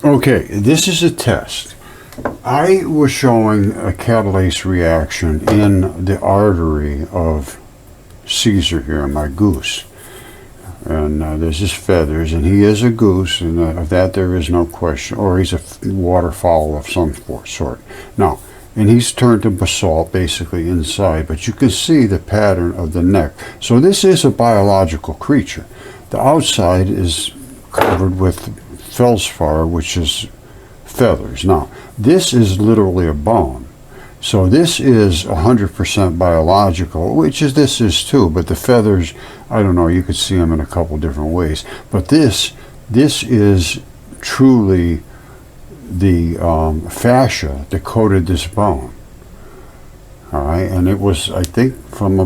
Okay, this is a test. I was showing a catalase reaction in the artery of Caesar here, my goose. And there's his feathers, and he is a goose, and of that there is no question. Or he's a waterfowl of some sort. Now, and he's turned to basalt basically inside, but you can see the pattern of the neck. So this is a biological creature. The outside is covered with feldspar, which is feathers. Now, this is literally a bone. So this is 100% biological, which is this is too, but the feathers, I don't know, you could see them in a couple different ways. But this is truly the fascia that coated this bone. All right, and it was, I think, from a,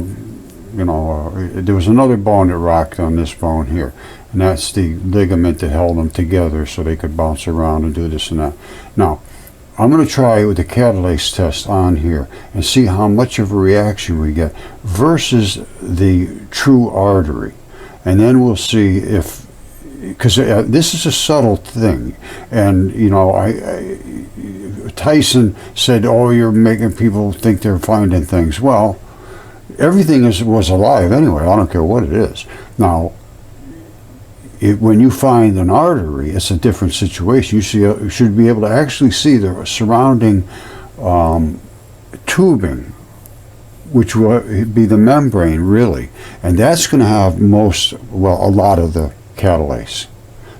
there was another bone that rocked on this bone here, and that's the ligament that held them together so they could bounce around and do this and that. Now, I'm going to try with the catalase test on here and see how much of a reaction we get versus the true artery. And then we'll see if, because this is a subtle thing. And, Tyson said, oh, you're making people think they're finding things. Well, everything was alive anyway. I don't care what it is. Now, when you find an artery, it's a different situation. You should be able to actually see the surrounding tubing, which will be the membrane, really. And that's going to have a lot of the catalase.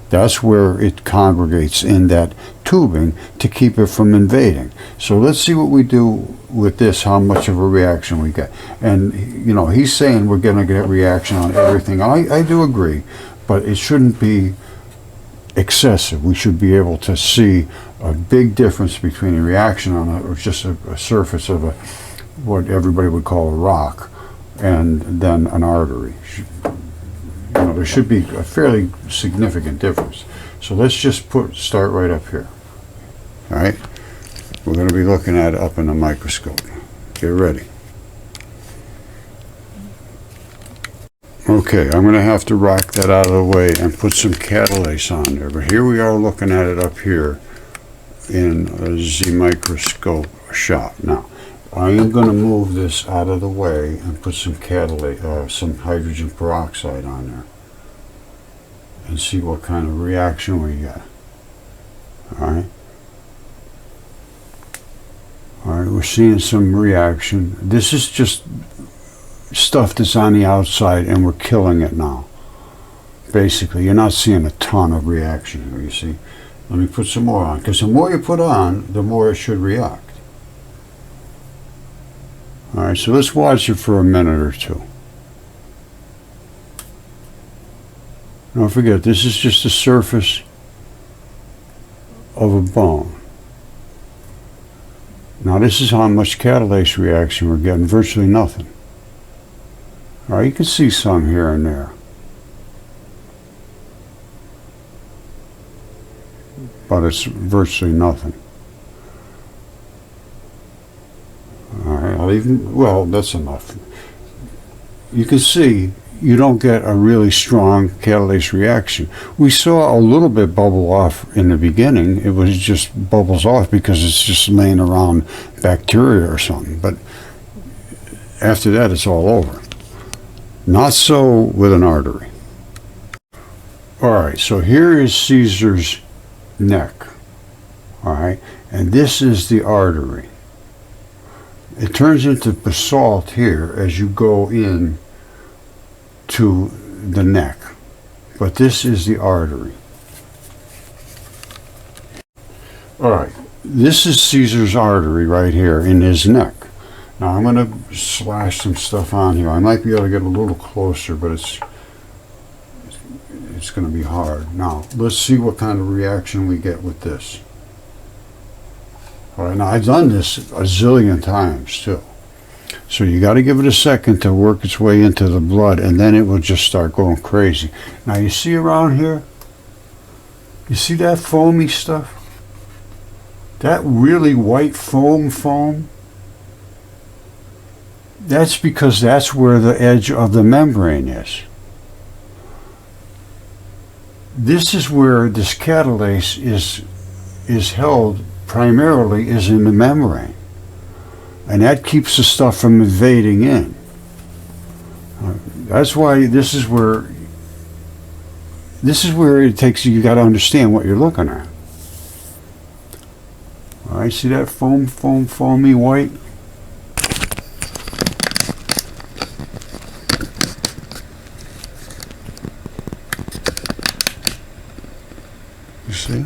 That's where it congregates in that tubing to keep it from invading. So let's see what we do with this, how much of a reaction we get. And, he's saying we're going to get a reaction on everything. I do agree. But it shouldn't be excessive. We should be able to see a big difference between a reaction on or just a surface of what everybody would call a rock, and then an artery. There should be a fairly significant difference. So let's just start right up here. All right, we're going to be looking at it up in the microscope. Get ready. Okay, I'm going to have to rock that out of the way and put some catalase on there. But here we are looking at it up here in the microscope shot. Now, I am going to move this out of the way and put some catalase, some hydrogen peroxide on there, and see what kind of reaction we get. All right. All right, we're seeing some reaction. This is just stuff that's on the outside, and we're killing it now. Basically, you're not seeing a ton of reaction here, you see. Let me put some more on, because the more you put on, the more it should react. All right, so let's watch it for a minute or two. Don't forget, this is just the surface of a bone. Now, this is how much catalase reaction we're getting, virtually nothing. All right, you can see some here and there. But it's virtually nothing. All right, that's enough. You can see you don't get a really strong catalase reaction. We saw a little bit bubble off in the beginning. It was just bubbles off because it's just laying around bacteria or something. But after that, it's all over. Not so with an artery. All right, so here is Caesar's neck. All right, and this is the artery. It turns into basalt here as you go in to the neck, but this is the artery. All right, this is Caesar's artery right here in his neck. Now I'm going to slash some stuff on here. I might be able to get a little closer, but it's going to be hard. Now let's see what kind of reaction we get with this. All right, now I've done this a zillion times too. So you got to give it a second to work its way into the blood, and then it will just start going crazy. Now you see around here, you see that foamy stuff? That really white foam? That's because that's where the edge of the membrane is. This is where this catalase is is held primarily is in the membrane, and that keeps the stuff from invading in. That's why this is where it takes you got to understand what you're looking at. All right, see that foamy white? You see?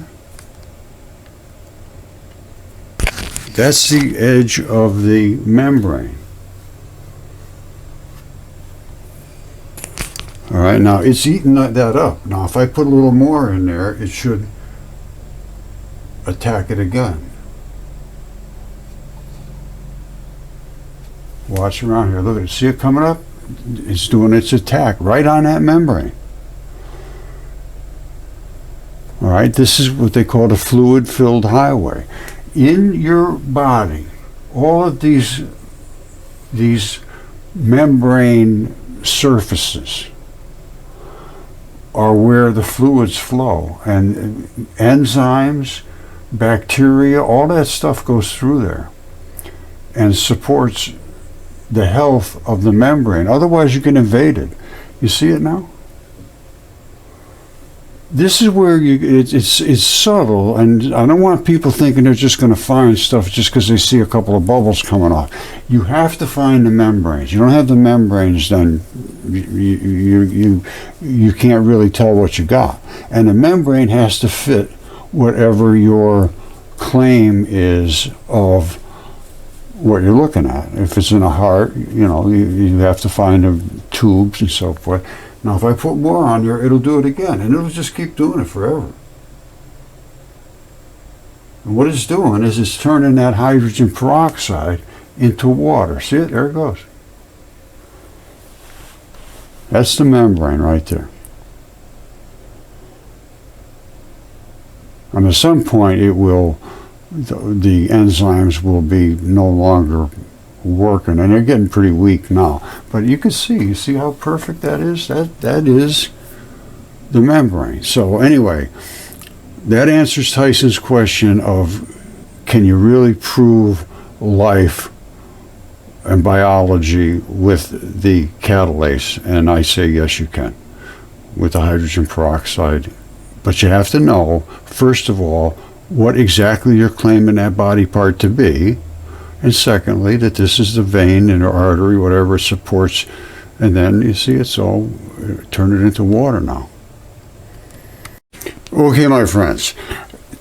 That's the edge of the membrane. All right, now it's eating that up. Now, if I put a little more in there, it should attack it again. Watch around here. Look at it. See it coming up? It's doing its attack right on that membrane. All right, this is what they call the fluid-filled highway. In your body, all of these membrane surfaces are where the fluids flow, and enzymes, bacteria, all that stuff goes through there and supports the health of the membrane. Otherwise you can invade it. You see it now? This is where it's subtle, and I don't want people thinking they're just going to find stuff just because they see a couple of bubbles coming off. You have to find the membranes. You don't have the membranes, then you can't really tell what you got. And the membrane has to fit whatever your claim is of what you're looking at. If it's in a heart, you have to find the tubes and so forth. Now, if I put more on here, it'll do it again, and it'll just keep doing it forever. And what it's doing is it's turning that hydrogen peroxide into water. See it? There it goes. That's the membrane right there. And at some point, the enzymes will be no longer working, and they're getting pretty weak now, but you see how perfect that is. That is the membrane. So anyway, that answers Tyson's question of, can you really prove life and biology with the catalase? And I say yes, you can with the hydrogen peroxide, but you have to know first of all what exactly you're claiming that body part to be. And secondly, that this is the vein and artery, whatever it supports. And then you see it's all turn it into water now. Okay, my friends.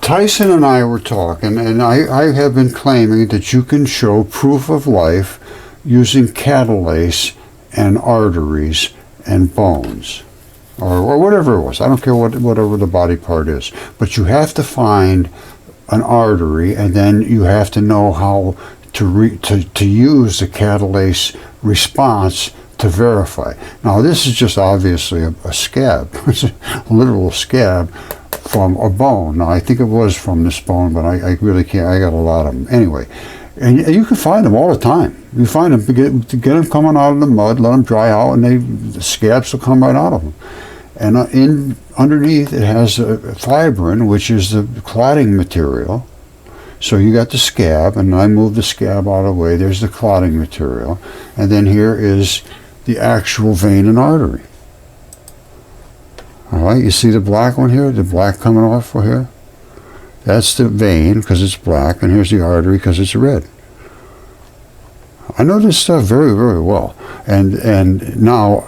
Tyson and I were talking, and I have been claiming that you can show proof of life using catalase and arteries and bones. Or whatever it was. I don't care whatever the body part is. But you have to find an artery, and then you have to know how to use the catalase response to verify. Now, this is just obviously a scab. It's a literal scab from a bone. Now, I think it was from this bone, but I really can't. I got a lot of them. Anyway, and you can find them all the time. You find them, get them coming out of the mud, let them dry out, and the scabs will come right out of them. And underneath it has a fibrin, which is the clotting material. So you got the scab, and I moved the scab out of the way. There's the clotting material. And then here is the actual vein and artery. All right, you see the black one here? The black coming off for here? That's the vein, because it's black, and here's the artery, because it's red. I know this stuff very, very well. And now,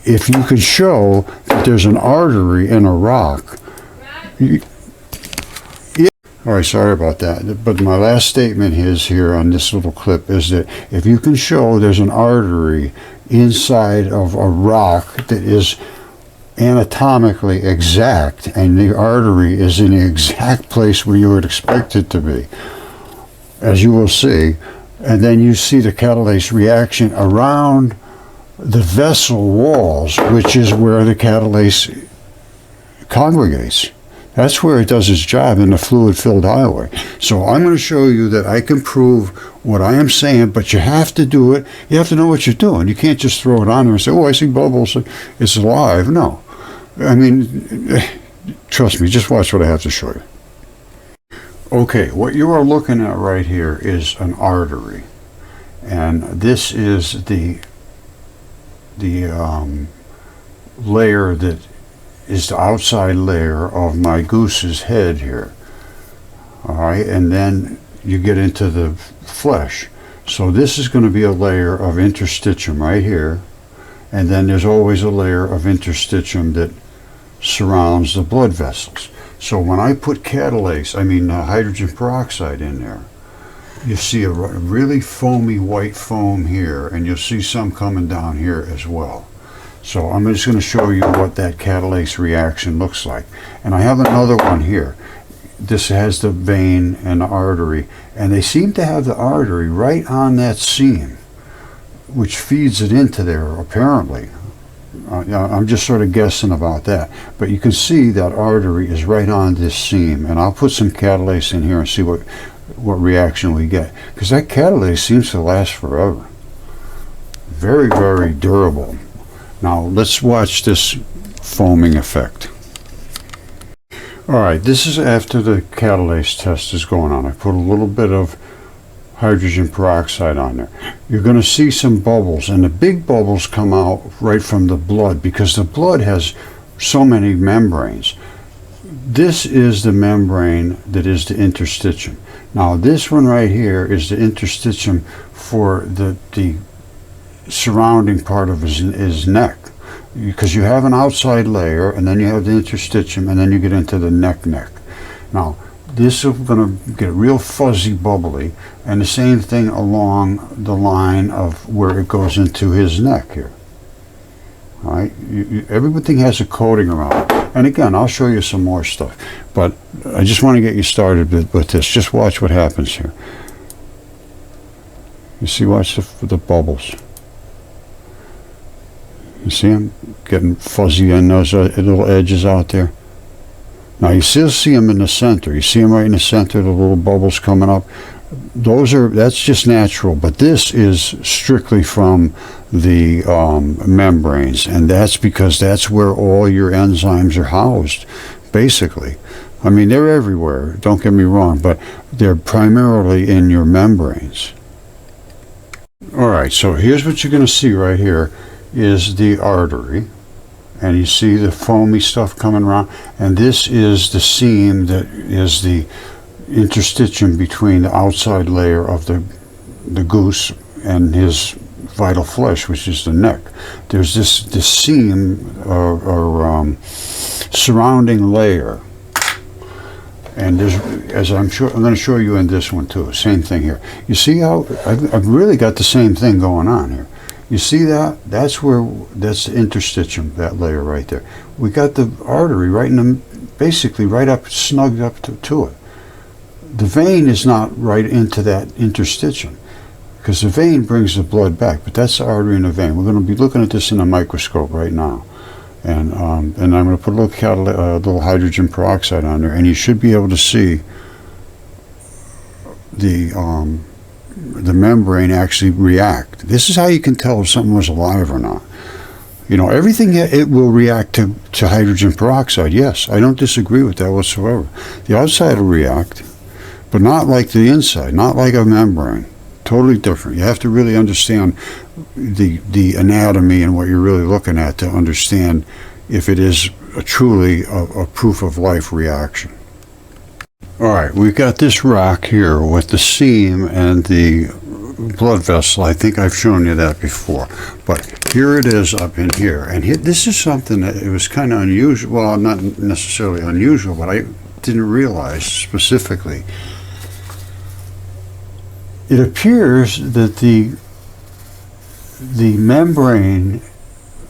if you could show that there's an artery in a rock, all right, sorry about that. But my last statement is here on this little clip is that if you can show there's an artery inside of a rock that is anatomically exact, and the artery is in the exact place where you would expect it to be, as you will see, and then you see the catalase reaction around the vessel walls, which is where the catalase congregates. That's where it does its job in the fluid-filled highway. So I'm going to show you that I can prove what I am saying, but you have to do it. You have to know what you're doing. You can't just throw it on there and say, oh, I see bubbles, it's alive. No. I mean, trust me, just watch what I have to show you. Okay, what you are looking at right here is an artery, and this is the layer that is the outside layer of my goose's head here. All right, and then you get into the flesh. So this is going to be a layer of interstitium right here, and then there's always a layer of interstitium that surrounds the blood vessels. So when I put catalase, hydrogen peroxide in there, you see a really foamy white foam here, and you'll see some coming down here as well. So I'm just going to show you what that catalase reaction looks like. And I have another one here. This has the vein and the artery, and they seem to have the artery right on that seam, which feeds it into there, apparently. I'm just sort of guessing about that, but you can see that artery is right on this seam, and I'll put some catalase in here and see what reaction we get, because that catalase seems to last forever. Very, very durable. Now let's watch this foaming effect. Alright, this is after the catalase test is going on. I put a little bit of hydrogen peroxide on there. You're going to see some bubbles, and the big bubbles come out right from the blood, because the blood has so many membranes. This is the membrane that is the interstitium. Now this one right here is the interstitium for the surrounding part of his neck, because you have an outside layer, and then you have the interstitium, and then you get into the neck. Now this is going to get real fuzzy bubbly, and the same thing along the line of where it goes into his neck here. All right, everything has a coating around it. And again, I'll show you some more stuff, but I just want to get you started with this. Just watch what happens here. You see, watch the bubbles. You see them getting fuzzy on those little edges out there? Now you still see them in the center. You see them right in the center, the little bubbles coming up. That's just natural, but this is strictly from the membranes, and that's because that's where all your enzymes are housed, basically. I mean, they're everywhere, don't get me wrong, but they're primarily in your membranes. Alright, so here's what you're going to see right here is the artery, and you see the foamy stuff coming around, and this is the seam that is the interstitium between the outside layer of the goose and his vital flesh, which is the neck. There's this seam or surrounding layer, and there's, as I'm going to show you in this one too, same thing here. You see how I've really got the same thing going on here. You see that? That's the interstitium, that layer right there. We got the artery right in the, basically right up, snugged up to it. The vein is not right into that interstitium, because the vein brings the blood back, but that's the artery and the vein. We're going to be looking at this in a microscope right now, and I'm going to put a little hydrogen peroxide on there, and you should be able to see the membrane actually react. This is how you can tell if something was alive or not. You know, everything, it will react to hydrogen peroxide. Yes, I don't disagree with that whatsoever. The outside will react, but not like the inside, not like a membrane. Totally different. You have to really understand the anatomy and what you're really looking at to understand if it is truly a proof of life reaction. Alright, we've got this rock here with the seam and the blood vessel. I think I've shown you that before, but here it is up in here, and this is something that it was kind of unusual. Well, not necessarily unusual, but I didn't realize specifically. It appears that the membrane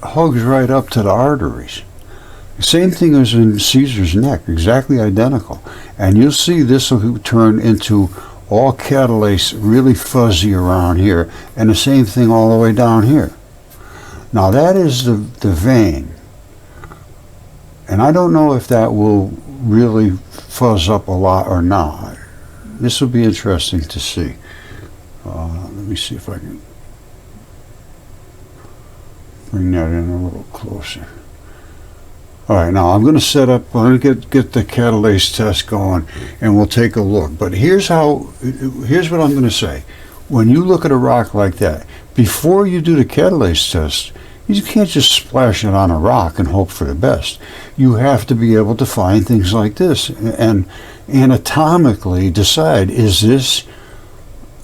hugs right up to the arteries. Same thing as in Caesar's neck, exactly identical. And you'll see this will turn into all catalase, really fuzzy around here, and the same thing all the way down here. Now that is the vein. And I don't know if that will really fuzz up a lot or not. This will be interesting to see. Let me see if I can bring that in a little closer. All right, now I'm going to set up, I'm going to get the catalase test going, and we'll take a look. But here's what I'm going to say. When you look at a rock like that, before you do the catalase test, you can't just splash it on a rock and hope for the best. You have to be able to find things like this and anatomically decide, is this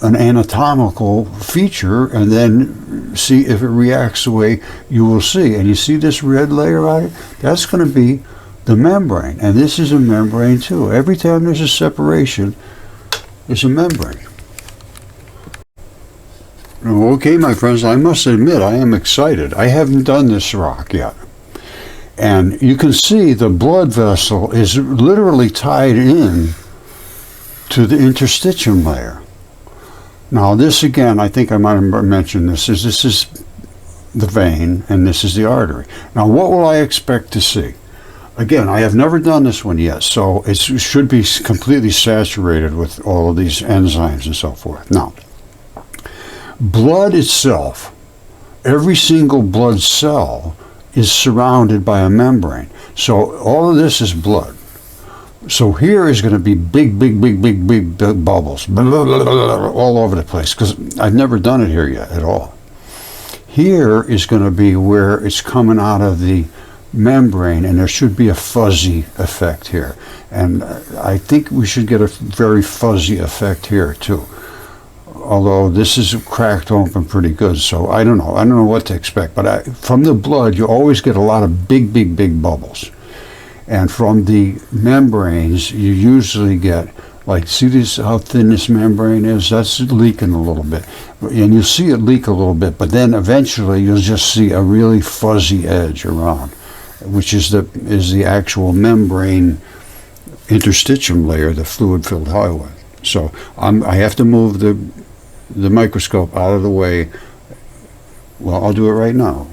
an anatomical feature, and then see if it reacts the way you will see. And you see this red layer on it? That's going to be the membrane, and this is a membrane too. Every time there's a separation, it's a membrane. Okay, my friends, I must admit I am excited. I haven't done this rock yet. And you can see the blood vessel is literally tied in to the interstitium layer. Now this again, I think I might have mentioned this is the vein and this is the artery. Now what will I expect to see? Again, I have never done this one yet, so it should be completely saturated with all of these enzymes and so forth. Now, blood itself, every single blood cell is surrounded by a membrane. So all of this is blood. So here is going to be big bubbles all over the place, because I've never done it here yet at all. Here is going to be where it's coming out of the membrane, and there should be a fuzzy effect here. And I think we should get a very fuzzy effect here too. Although this is cracked open pretty good, so I don't know what to expect. But from the blood, you always get a lot of big bubbles. And from the membranes, you usually get, like, see this, how thin this membrane is? That's leaking a little bit. And you see it leak a little bit, but then eventually you'll just see a really fuzzy edge around, which is the actual membrane interstitium layer, the fluid-filled highway. So I have to move the microscope out of the way. Well, I'll do it right now.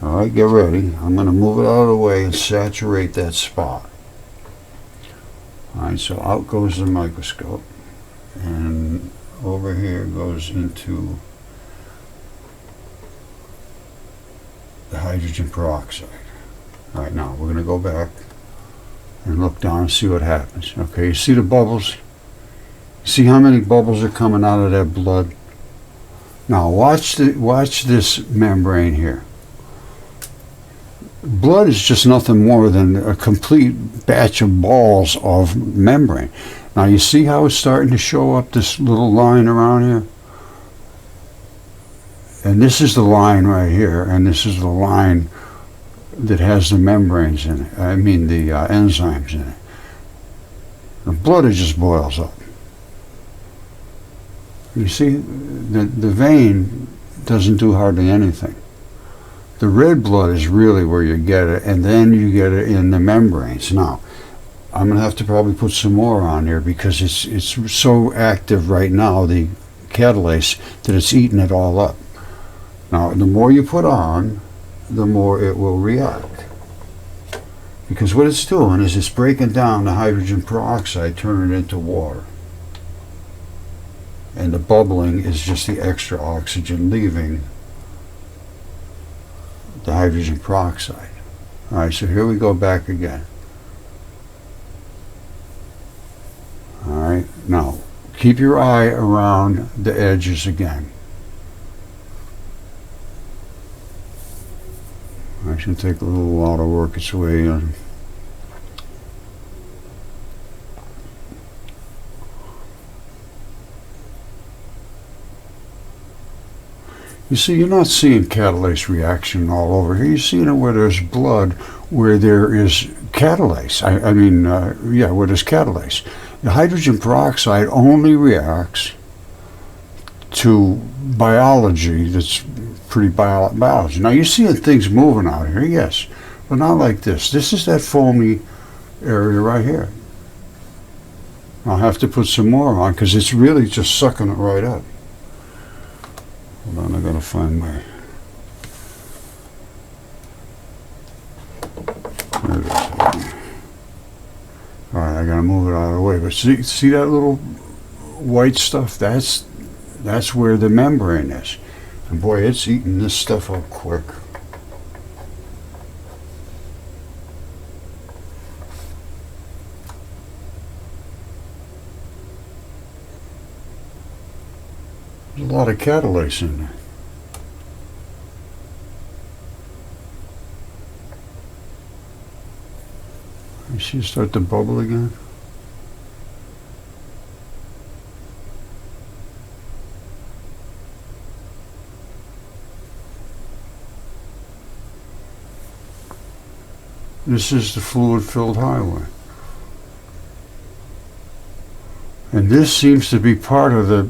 All right, get ready. I'm going to move it out of the way and saturate that spot. All right, so out goes the microscope, and over here goes into the hydrogen peroxide. All right, now we're going to go back and look down and see what happens. Okay, you see the bubbles? See how many bubbles are coming out of that blood? Now watch this membrane here. Blood is just nothing more than a complete batch of balls of membrane. Now you see how it's starting to show up this little line around here? And this is the line right here, and this is the line that has the membranes in it. I mean the enzymes in it. The blood, it just boils up. You see, the vein doesn't do hardly anything. The red blood is really where you get it, and then you get it in the membranes. Now, I'm going to have to probably put some more on here because it's so active right now, the catalase, that it's eating it all up. Now, the more you put on, the more it will react. Because what it's doing is it's breaking down the hydrogen peroxide, turning it into water. And the bubbling is just the extra oxygen leaving the hydrogen peroxide. All right, so here we go back again. All right, now keep your eye around the edges again. It's going to take a little while to work its way in. You see, you're not seeing catalase reaction all over here. You're seeing it where there's blood, where there is catalase. Where there's catalase. The hydrogen peroxide only reacts to biology that's pretty biology. Now, you're seeing things moving out here, yes, but not like this. This is that foamy area right here. I'll have to put some more on because it's really just sucking it right up. Hold on, I gotta find my... There it is. Alright, I gotta move it out of the way. But see that little white stuff? That's where the membrane is. And boy, it's eating this stuff up quick. There's a lot of catalase in there. You see it start to bubble again? This is the fluid-filled highway. And this seems to be part of the,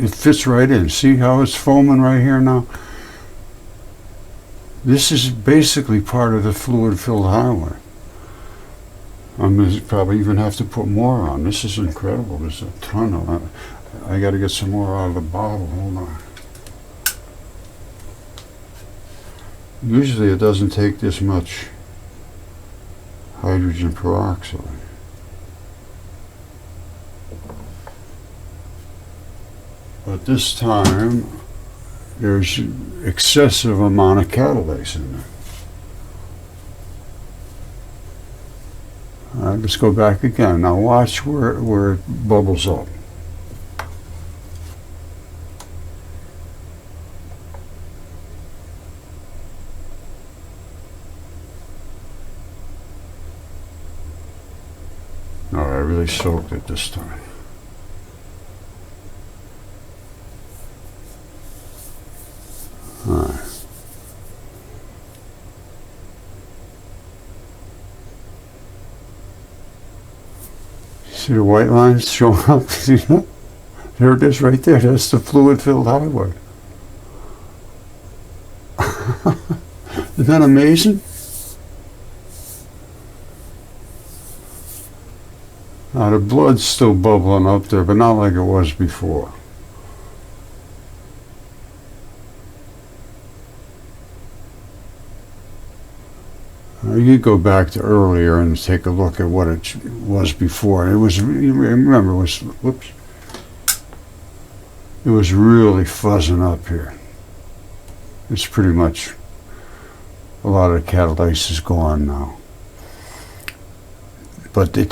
it fits right in. See how it's foaming right here now? This is basically part of the fluid-filled highway. I'm going to probably even have to put more on. This is incredible. There's a ton of it. I got to get some more out of the bottle. Hold on. Usually it doesn't take this much hydrogen peroxide. But this time there's excessive amount of catalase in there. All right, let's go back again. Now watch where it bubbles up. All right, I really soaked it this time. All right. See the white lines showing up? There it is right there. That's the fluid-filled highway. Isn't that amazing? Now the blood's still bubbling up there, but not like it was before. You go back to earlier and take a look at what it was before. It was, remember, it was, whoops, it was really fuzzing up here. It's pretty much, a lot of the catalase is gone now. But it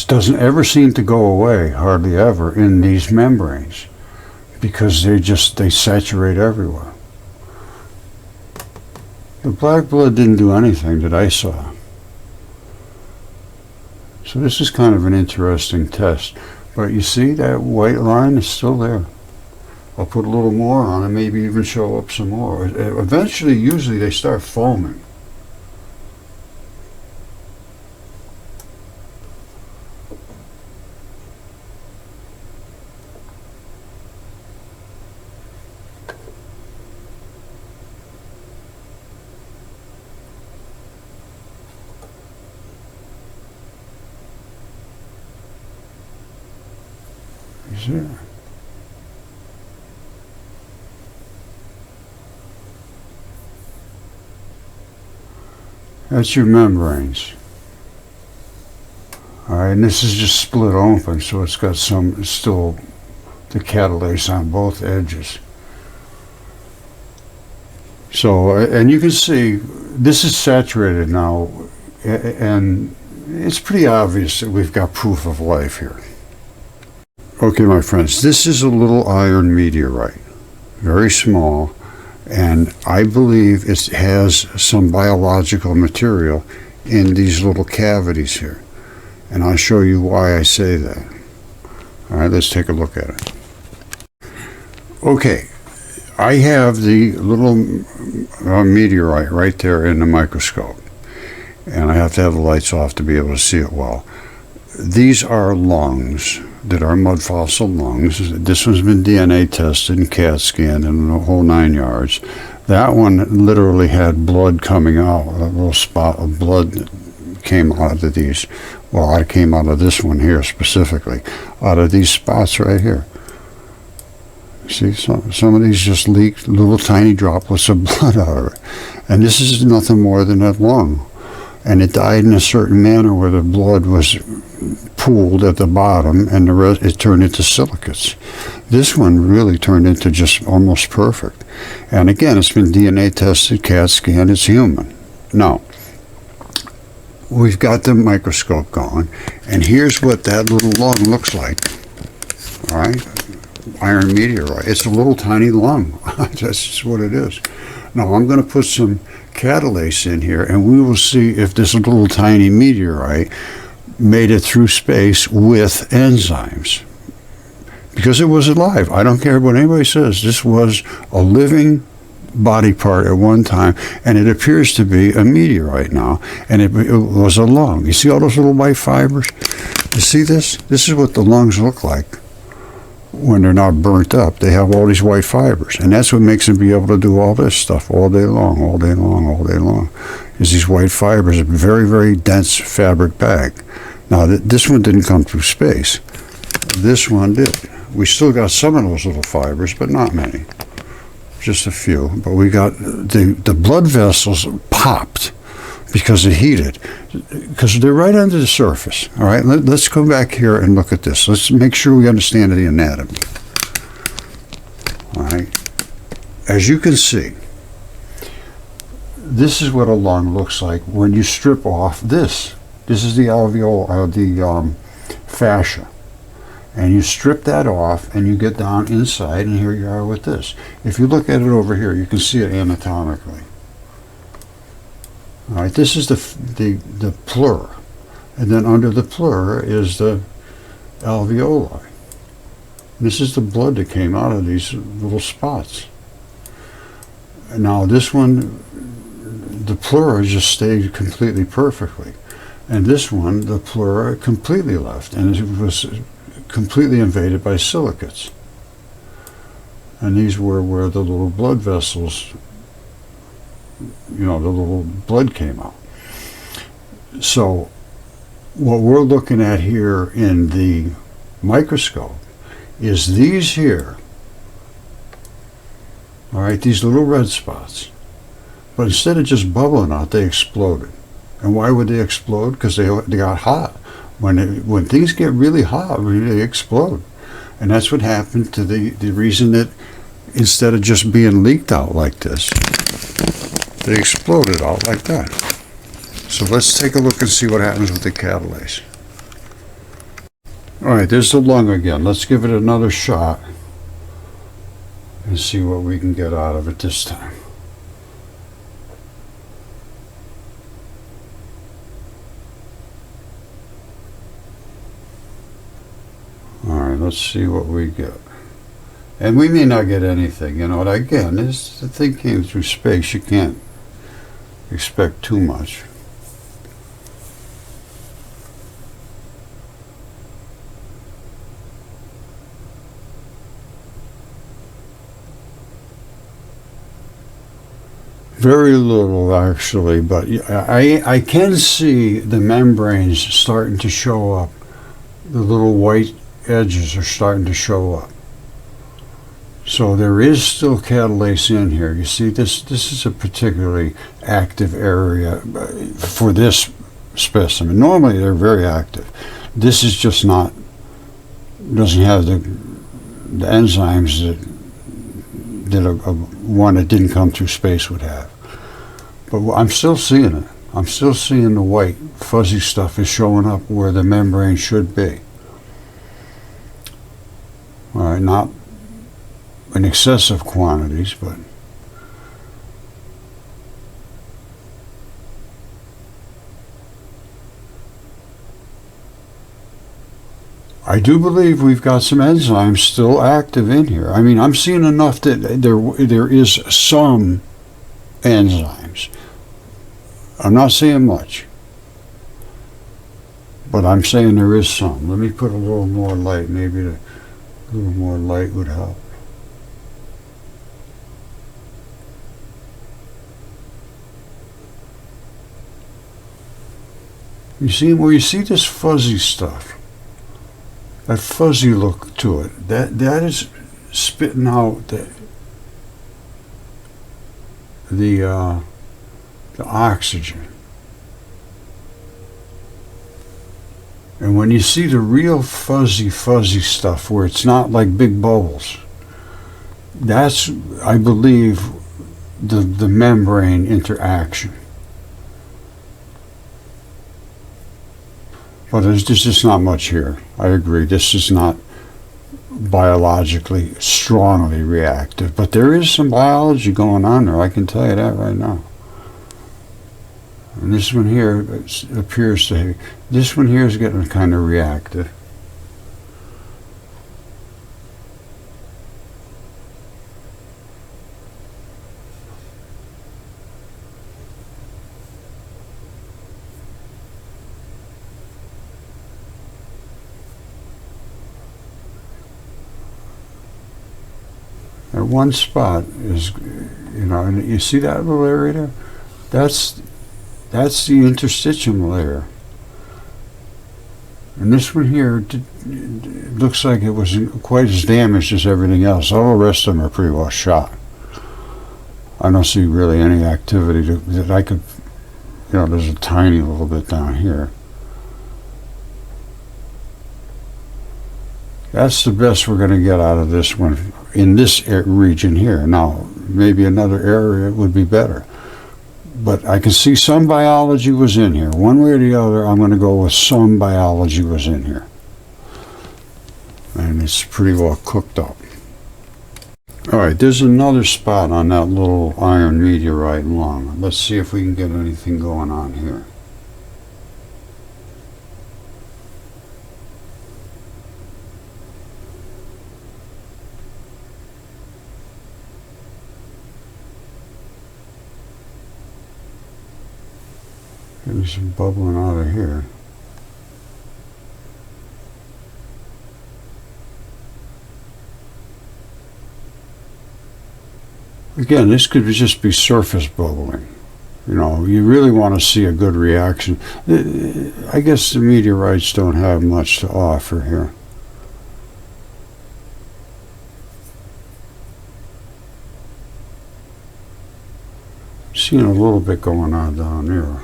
doesn't ever seem to go away, hardly ever, in these membranes, because they saturate everywhere. The black blood didn't do anything that I saw. So this is kind of an interesting test. But you see that white line is still there. I'll put a little more on and maybe even show up some more. Eventually, usually they start foaming. There. That's your membranes. Alright, and this is just split open, so it's got some, still the catalase on both edges. So, and you can see, this is saturated now, and it's pretty obvious that we've got proof of life here. Okay, my friends, this is a little iron meteorite, very small, and I believe it has some biological material in these little cavities here. And I'll show you why I say that. All right, let's take a look at it. Okay, I have the little meteorite right there in the microscope, and I have to have the lights off to be able to see it well. These are lungs that are mudfossil lungs. This one's been DNA tested and CAT scanned and the whole 9 yards. That one literally had blood coming out, a little spot of blood that came out of these. Well, it came out of this one here specifically, out of these spots right here. See, some of these just leaked little tiny droplets of blood out of it. And this is nothing more than a lung. And it died in a certain manner where the blood was pooled at the bottom and the rest, it turned into silicates. This one really turned into just almost perfect. And again, it's been DNA tested, CAT scanned, it's human. Now, we've got the microscope going, and here's what that little lung looks like. All right? iron meteorite. It's a little tiny lung. That's just what it is. Now I'm going to put some catalase in here, and we will see if this little tiny meteorite made it through space with enzymes. Because it was alive. I don't care what anybody says. This was a living body part at one time, and it appears to be a meteorite now, and it was a lung. You see all those little white fibers? You see this? This is what the lungs look like when they're not burnt up. They have all these white fibers, and that's what makes them be able to do all this stuff all day long, all day long, all day long, is these white fibers, a very, very dense fabric bag. Now, this one didn't come through space. This one did. We still got some of those little fibers, but not many. Just a few. But we got the blood vessels popped because it heated, because they're right under the surface. All right, let's go back here and look at this. Let's make sure we understand the anatomy. All right, as you can see, this is what a lung looks like when you strip off this. This is the alveoli, the fascia. And you strip that off, and you get down inside, and here you are with this. If you look at it over here, you can see it anatomically. All right, this is the pleura, and then under the pleura is the alveoli. This is the blood that came out of these little spots. Now this one, the pleura just stayed completely perfectly, and this one, the pleura completely left, and it was completely invaded by silicates. And these were where the little blood vessels, you know, the little blood came out. So what we're looking at here in the microscope is these here, all right, these little red spots. But instead of just bubbling out, they exploded. And why would they explode? Because they got hot. When things get really hot, they explode. And that's what happened to the reason that instead of just being leaked out like this, they exploded out like that. So let's take a look and see what happens with the catalase. All right, there's the lung again. Let's give it another shot and see what we can get out of it this time. Let's see what we get. And we may not get anything, you know. And again, the thing came through space. You can't expect too much. Very little, actually, but I can see the membranes starting to show up. The little white edges are starting to show up. So there is still catalase in here. You see, this is a particularly active area for this specimen. Normally they're very active. This is just not, doesn't have the enzymes that one that didn't come through space would have. But I'm still seeing it. I'm still seeing the white fuzzy stuff is showing up where the membrane should be. All right, not in excessive quantities, but I do believe we've got some enzymes still active in here. I mean, I'm seeing enough that there is some enzymes. I'm not saying much, but I'm saying there is some. Let me put a little more light, maybe a little more light would help. You see, where you see this fuzzy stuff, that fuzzy look to it, that is spitting out the oxygen. And when you see the real fuzzy stuff where it's not like big bubbles, that's, I believe, the membrane interaction. But there's just not much here. I agree. This is not biologically strongly reactive, but there is some biology going on there, I can tell you that right now. And this one here appears to, this one here is getting kind of reactive. At one spot is, you know, and you see that little area there? That's the interstitium layer. And this one here looks like it wasn't quite as damaged as everything else. All the rest of them are pretty well shot. I don't see really any activity that I could, you know, there's a tiny little bit down here. That's the best we're going to get out of this one in this region here. Now, maybe another area would be better. But I can see some biology was in here. One way or the other, I'm going to go with some biology was in here. And it's pretty well cooked up. Alright, there's another spot on that little iron meteorite lung. Let's see if we can get anything going on here. Getting some bubbling out of here. Again, this could just be surface bubbling. You know, you really want to see a good reaction. I guess the meteorites don't have much to offer here. Seeing a little bit going on down there.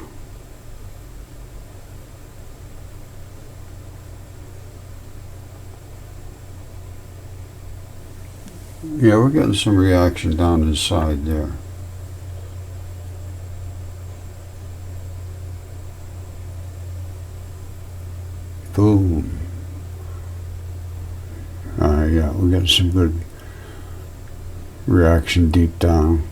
Yeah, we're getting some reaction down inside there. Boom. Yeah, we're getting some good reaction deep down.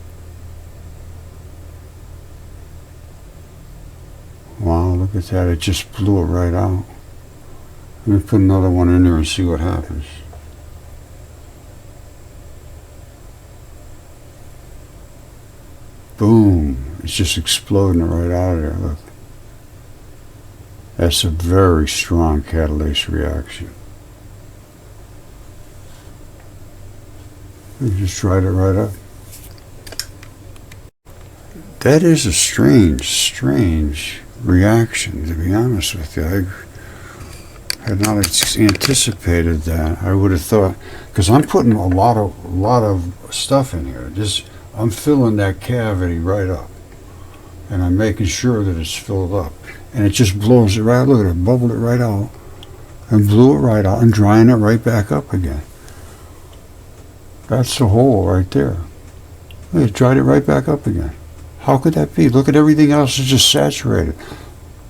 Wow, look at that. It just blew it right out. Let me put another one in there and see what happens. Boom. It's just exploding it right out of there. Look. That's a very strong catalase reaction. We just dried it right up. That is a strange reaction, to be honest with you. I had not anticipated that. I would have thought, because I'm putting a lot of stuff in here. I'm filling that cavity right up, and I'm making sure that it's filled up, and it just blows it right. Look at it, bubbled it right out, and blew it right out, and drying it right back up again. That's the hole right there. It dried it right back up again. How could that be? Look at everything else is just saturated.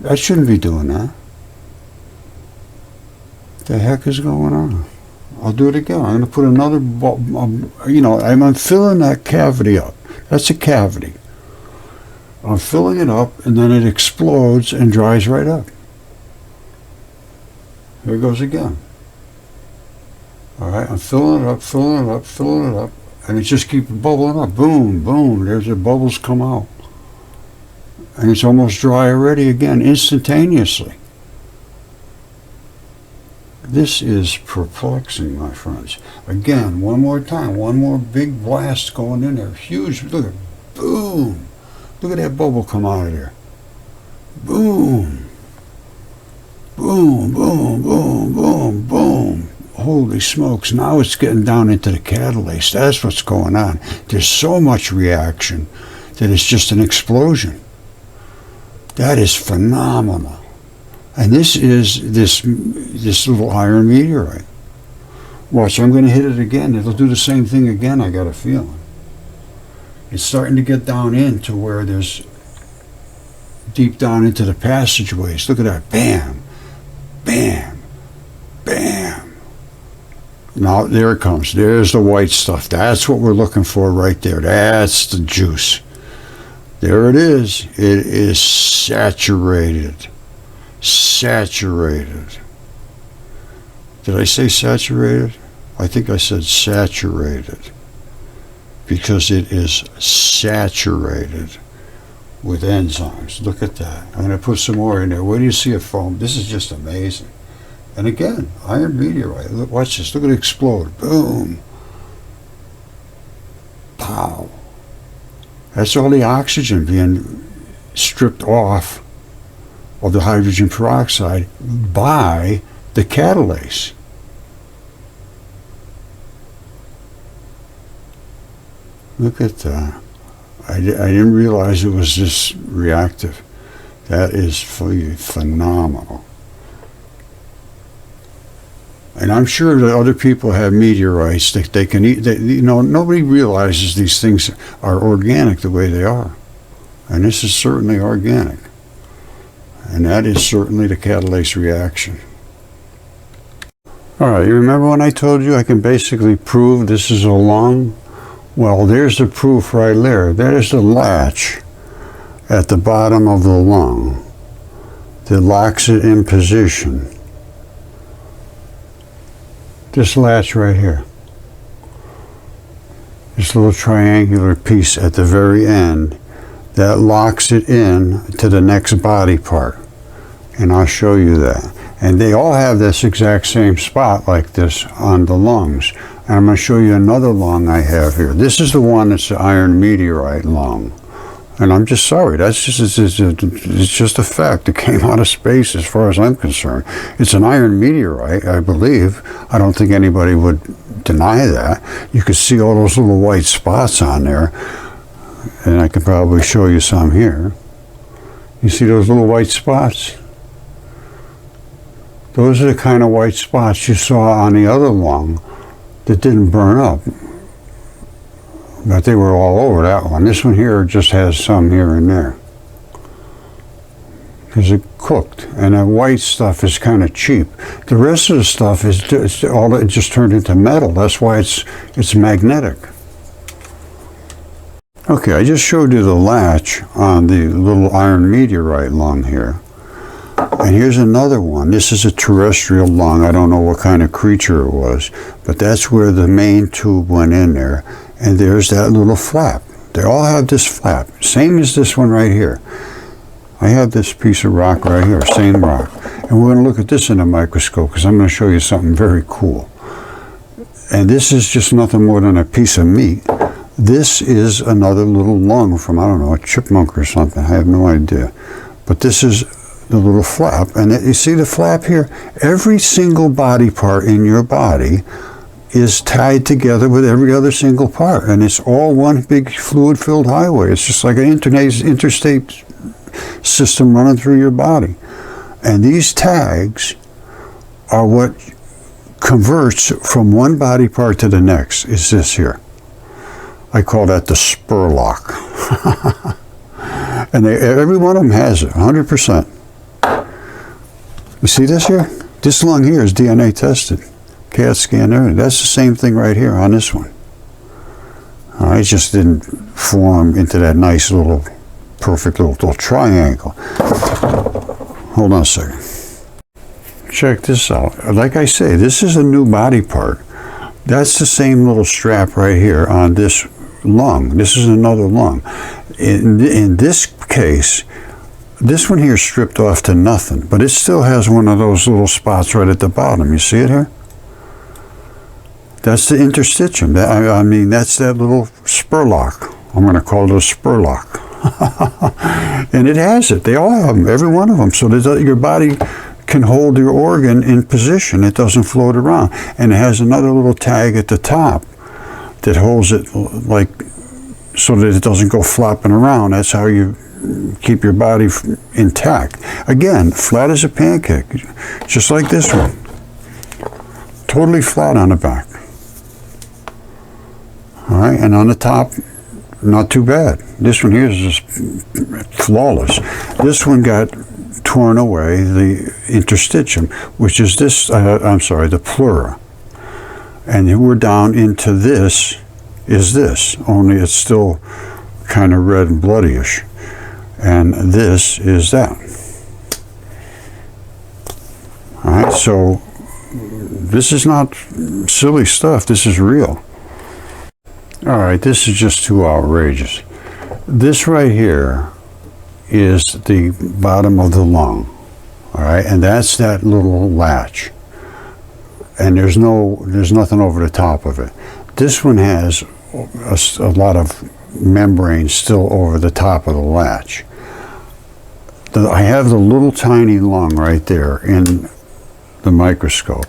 That shouldn't be doing that. What the heck is going on? I'll do it again. I'm going to put another, you know, I'm filling that cavity up. That's a cavity. I'm filling it up, and then it explodes and dries right up. Here it goes again. All right, I'm filling it up, and it just keeps bubbling up. Boom, boom, there's the bubbles come out. And it's almost dry already again, instantaneously. This is perplexing, my friends. Again, one more time, one more big blast going in there. Huge, look at, boom. Look at that bubble come out of there. Boom. Boom, boom, boom, boom, boom. Holy smokes, now it's getting down into the catalase. That's what's going on. There's so much reaction that it's just an explosion. That is phenomenal. And this is this little iron meteorite. Watch, I'm going to hit it again. It'll do the same thing again, I got a feeling. It's starting to get down into where there's deep down into the passageways. Look at that. Bam. Bam. Bam. Now, there it comes. There's the white stuff. That's what we're looking for right there. That's the juice. There it is. It is saturated. Saturated. Did I say saturated? I think I said saturated. Because it is saturated with enzymes. Look at that. I'm going to put some more in there. Where do you see it foam? This is just amazing. And again, iron meteorite. Look, watch this. Look at it explode. Boom. Pow. That's all the oxygen being stripped off of the hydrogen peroxide by the catalase. Look at that. I didn't realize it was this reactive. That is phenomenal. And I'm sure that other people have meteorites that they can eat. Nobody realizes these things are organic the way they are. And this is certainly organic. And that is certainly the catalase reaction. All right, you remember when I told you I can basically prove this is a lung? Well, there's the proof right there. There's the latch at the bottom of the lung that locks it in position. This latch right here. This little triangular piece at the very end that locks it in to the next body part. And I'll show you that. And they all have this exact same spot like this on the lungs. And I'm going to show you another lung I have here. This is the one that's the iron meteorite lung. And I'm just sorry, it's just a fact. It came out of space as far as I'm concerned. It's an iron meteorite, I believe. I don't think anybody would deny that. You could see all those little white spots on there. And I could probably show you some here. You see those little white spots? Those are the kind of white spots you saw on the other lung that didn't burn up. But they were all over that one. This one here just has some here and there. Because it cooked. And the white stuff is kind of cheap. The rest of the stuff is it just turned into metal. That's why it's magnetic. Okay, I just showed you the latch on the little iron meteorite lung here. And here's another one. This is a terrestrial lung. I don't know what kind of creature it was, but that's where the main tube went in there. And there's that little flap. They all have this flap, same as this one right here. I have this piece of rock right here, same rock. And we're going to look at this in a microscope because I'm going to show you something very cool. And this is just nothing more than a piece of meat. This is another little lung from, I don't know, a chipmunk or something. I have no idea. But this is the little flap. And you see the flap here? Every single body part in your body is tied together with every other single part. And it's all one big fluid-filled highway. It's just like an interstate system running through your body. And these tags are what converts from one body part to the next, is this here. I call that the spur lock. And every one of them has it, 100%. You see this here? This lung here is DNA tested. CAT scan, everything. That's the same thing right here on this one. It just didn't form into that nice little, perfect little triangle. Hold on a second. Check this out. Like I say, this is a new body part. That's the same little strap right here on this lung. This is another lung. In this case, this one here is stripped off to nothing, but it still has one of those little spots right at the bottom. You see it here? That's the interstitium. That's that little spur lock. I'm going to call it a spur lock. And it has it. They all have them, every one of them. So that your body can hold your organ in position. It doesn't float around. And it has another little tag at the top that holds it like so that it doesn't go flopping around. That's how you keep your body intact. Again, flat as a pancake, just like this one. Totally flat on the back. All right, and on the top, not too bad. This one here is just flawless. This one got torn away, the interstitium, which is this, the pleura. And we're down into this, only it's still kind of red and bloodyish. And this is that. All right, so this is not silly stuff, this is real. All right, this is just too outrageous. This right here is the bottom of the lung, all right, and that's that little latch. And there's nothing over the top of it. This one has a lot of membrane still over the top of the latch. I have the little tiny lung right there in the microscope,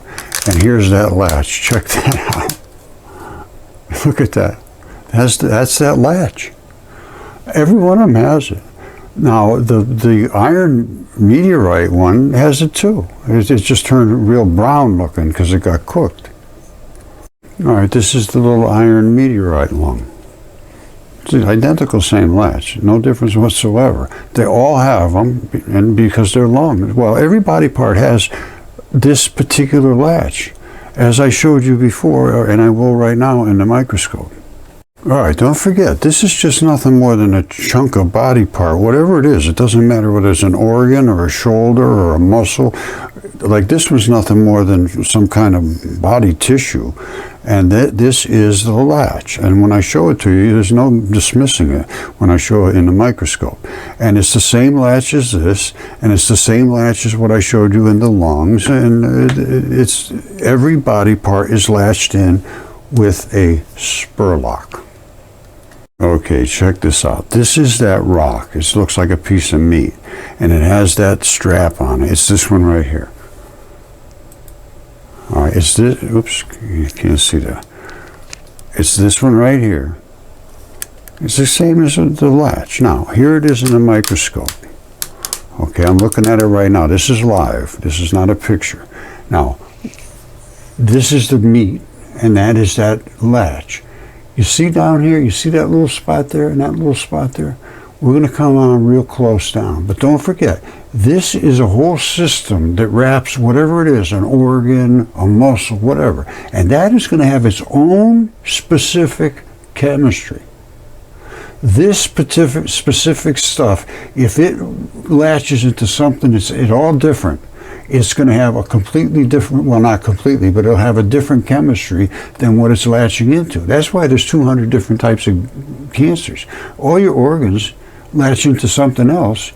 and here's that latch. Check that out. Look at that. That's that latch. Every one of them has it. Now the iron meteorite one has it too. It just turned real brown looking because it got cooked. All right, this is the little iron meteorite lung. It's the identical same latch, no difference whatsoever. They all have them, and because they're lungs. Well, every body part has this particular latch, as I showed you before, and I will right now in the microscope. All right, don't forget, this is just nothing more than a chunk of body part, whatever it is. It doesn't matter whether it's an organ or a shoulder or a muscle. Like this was nothing more than some kind of body tissue. And this is the latch. And when I show it to you, there's no dismissing it when I show it in the microscope. And it's the same latch as this, and it's the same latch as what I showed you in the lungs. And it's every body part is latched in with a spur lock. Okay, check this out. This is that rock. It looks like a piece of meat, and it has that strap on it. It's this one right here. All right, it's this. Oops, you can't see that. It's this one right here. It's the same as the latch. Now, here it is in the microscope. Okay, I'm looking at it right now. This is live. This is not a picture. Now, this is the meat, and that is that latch. You see down here, you see that little spot there and that little spot there? We're going to come on real close down. But don't forget, this is a whole system that wraps whatever it is, an organ, a muscle, whatever. And that is going to have its own specific chemistry. This specific stuff, if it latches into something that's all different, it's going to have a completely different, well, not completely, but it'll have a different chemistry than what it's latching into. That's why there's 200 different types of cancers. All your organs latch into something else,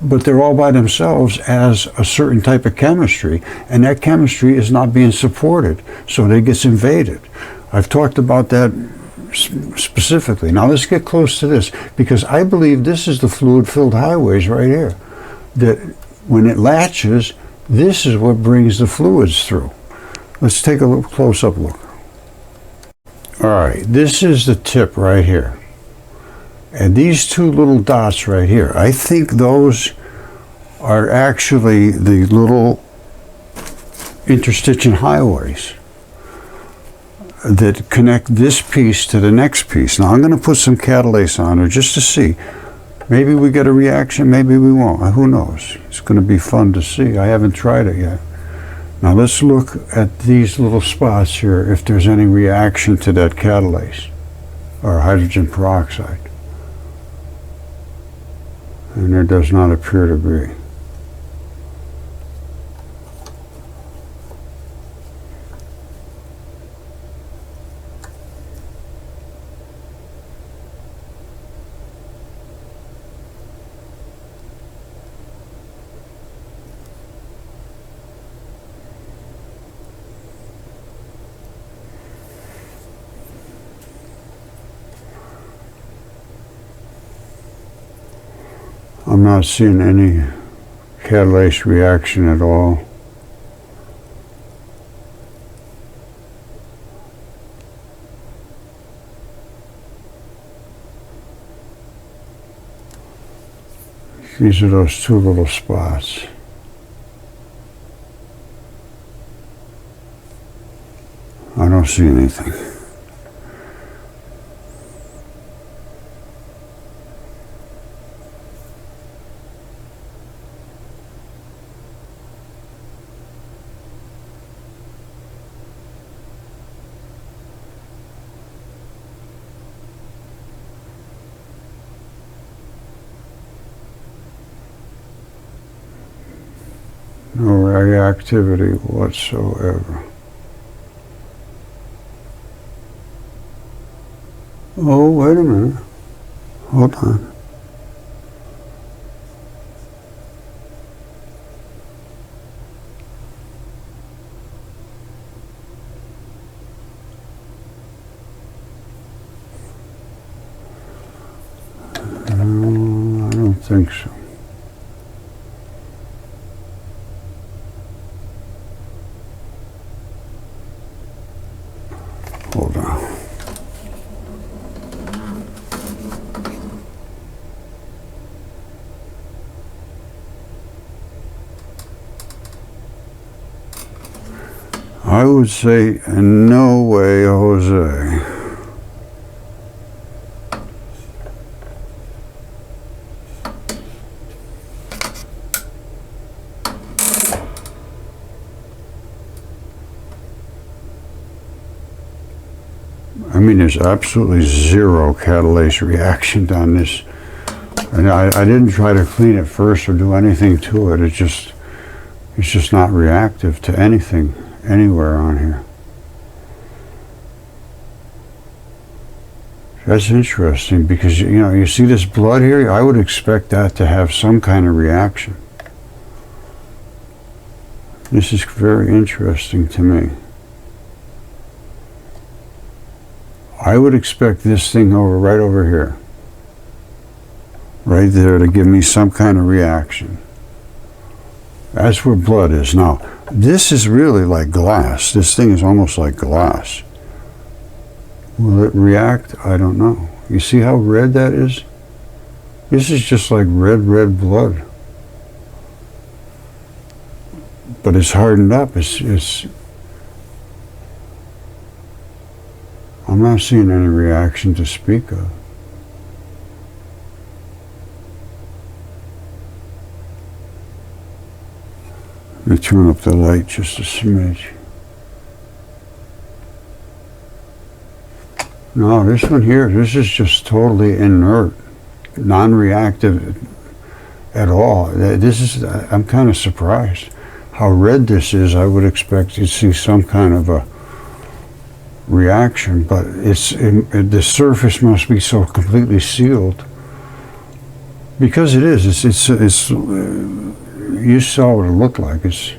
but they're all by themselves as a certain type of chemistry, and that chemistry is not being supported, so it gets invaded. I've talked about that specifically. Now let's get close to this, because I believe this is the fluid-filled highways right here, that when it latches, this is what brings the fluids through. Let's take a little close-up look. All right, this is the tip right here. And these two little dots right here, I think those are actually the little interstitium highways that connect this piece to the next piece. Now I'm going to put some catalase on there just to see. Maybe we get a reaction, maybe we won't. Who knows? It's going to be fun to see. I haven't tried it yet. Now let's look at these little spots here, if there's any reaction to that catalase, or hydrogen peroxide. And there does not appear to be. I'm not seeing any catalase reaction at all. These are those two little spots. I don't see anything. No reactivity whatsoever. Oh, wait a minute. Hold on. No, I don't think so. Hold on. I would say, no way, Jose. I mean, there's absolutely zero catalase reaction on this. And I didn't try to clean it first or do anything to it. It's just not reactive to anything anywhere on here. That's interesting because, you know, you see this blood here? I would expect that to have some kind of reaction. This is very interesting to me. I would expect this thing right over here, right there, to give me some kind of reaction. That's where blood is. Now, this is really like glass. This thing is almost like glass. Will it react? I don't know. You see how red that is? This is just like red blood. But it's hardened up. I'm not seeing any reaction to speak of. Let me turn up the light just a smidge. No, this one here, this is just totally inert, non-reactive at all. I'm kind of surprised how red this is. I would expect to see some kind of a reaction, but the surface must be so completely sealed, because it is. It's you saw what it looked like. It's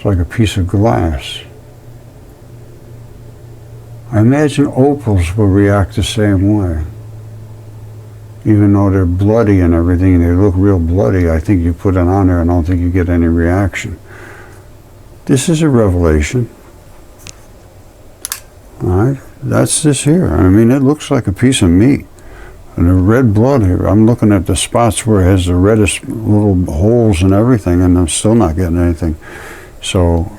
like a piece of glass. I imagine opals will react the same way, even though they're bloody and everything. They look real bloody. I think you put it on there and I don't think you get any reaction. This is a revelation. All right, that's this here. I mean, it looks like a piece of meat. And the red blood here, I'm looking at the spots where it has the reddest little holes and everything, and I'm still not getting anything. So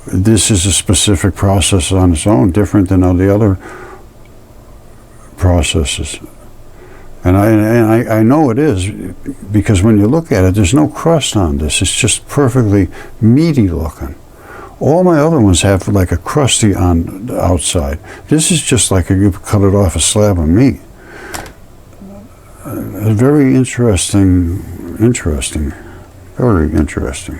this is a specific process on its own, different than all the other processes. And I know it is, because when you look at it, there's no crust on this. It's just perfectly meaty looking. All my other ones have like a crusty on the outside. This is just like you cut it off a slab of meat. Very interesting, very interesting.